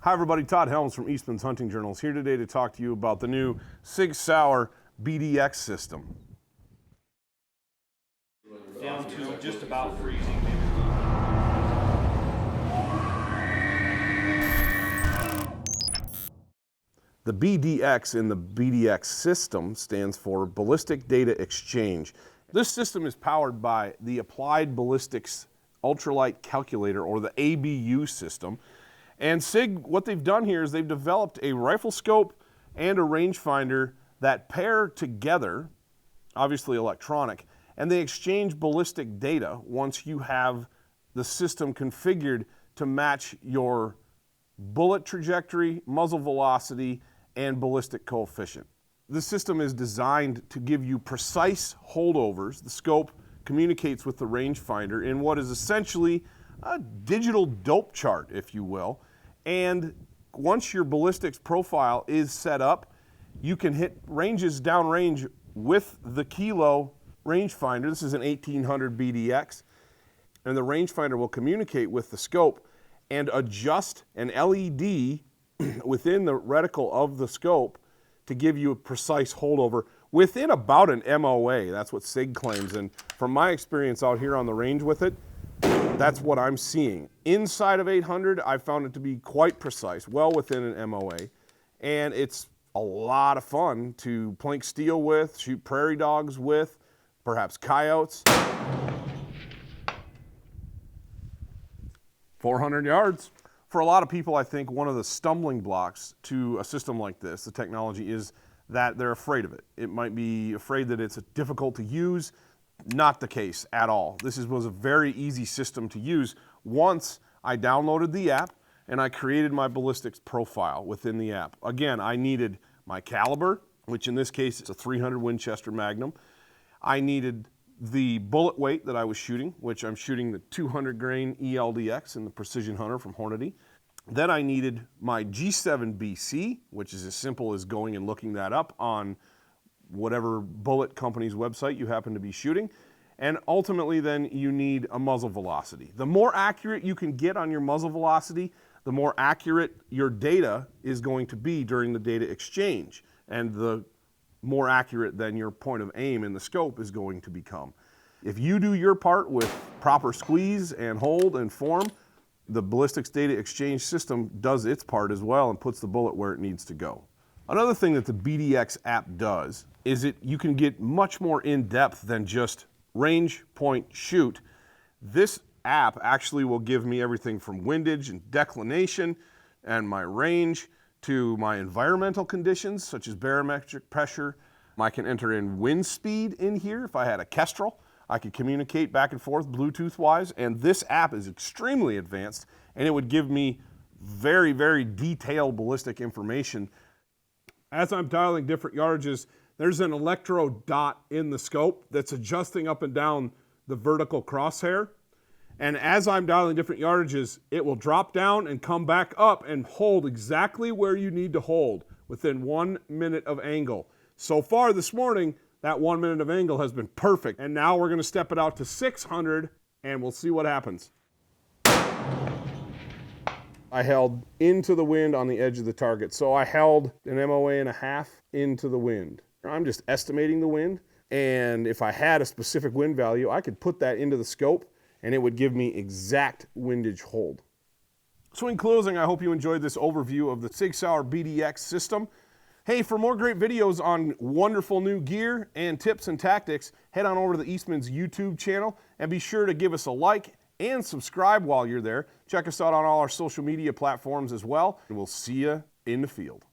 Hi everybody, Todd Helms from Eastmans Hunting Journals here today to talk to you about the new Sig Sauer BDX system. Down to just about freezing. The BDX in the BDX system stands for Ballistic Data Xchange. This system is powered by the Applied Ballistics Ultralight Calculator, or the ABU system. And Sig, what they've done here is they've developed a rifle scope and a rangefinder that pair together, obviously electronic, and they exchange ballistic data once you have the system configured to match your bullet trajectory, muzzle velocity, and ballistic coefficient. The system is designed to give you precise holdovers. The scope communicates with the rangefinder in what is essentially a digital dope chart, if you will. And once your ballistics profile is set up, you can hit ranges downrange with the Kilo rangefinder. This is an 1800 BDX. And the rangefinder will communicate with the scope and adjust an LED within the reticle of the scope to give you a precise holdover within about an MOA. That's what Sig claims. And from my experience out here on the range with it, that's what I'm seeing. Inside of 800, I found it to be quite precise, well within an MOA. And it's a lot of fun to plank steel with, shoot prairie dogs with, perhaps coyotes. 400 yards. For a lot of people, I think one of the stumbling blocks to a system like this, the technology, is that they're afraid of it. It might be afraid that it's difficult to use. Not the case at all. This was a very easy system to use once I downloaded the app and I created my ballistics profile within the app. Again, I needed my caliber, which in this case it's a 300 Winchester Magnum. I needed the bullet weight that I was shooting, which I'm shooting the 200 grain ELDX in the Precision Hunter from Hornady. Then I needed my G7BC, which is as simple as going and looking that up on whatever bullet company's website you happen to be shooting. And ultimately then you need a muzzle velocity. The more accurate you can get on your muzzle velocity, the more accurate your data is going to be during the data exchange, and the more accurate then your point of aim in the scope is going to become. If you do your part with proper squeeze and hold and form, the Ballistics Data Exchange system does its part as well and puts the bullet where it needs to go. Another thing that the BDX app does is you can get much more in-depth than just range, point, shoot. This app actually will give me everything from windage and declination and my range to my environmental conditions, such as barometric pressure. I can enter in wind speed in here. If I had a Kestrel, I could communicate back and forth Bluetooth-wise, and this app is extremely advanced, and it would give me very, very detailed ballistic information. As I'm dialing different yardages, there's an electro dot in the scope that's adjusting up and down the vertical crosshair. And as I'm dialing different yardages, it will drop down and come back up and hold exactly where you need to hold within 1 minute of angle. So far this morning, that 1 minute of angle has been perfect. And now we're going to step it out to 600 and we'll see what happens. I held into the wind on the edge of the target. So I held an MOA and a half into the wind. I'm just estimating the wind. And if I had a specific wind value, I could put that into the scope and it would give me exact windage hold. So in closing, I hope you enjoyed this overview of the Sig Sauer BDX system. Hey, for more great videos on wonderful new gear and tips and tactics, head on over to the Eastmans YouTube channel and be sure to give us a like and subscribe while you're there. Check us out on all our social media platforms as well, and we'll see you in the field.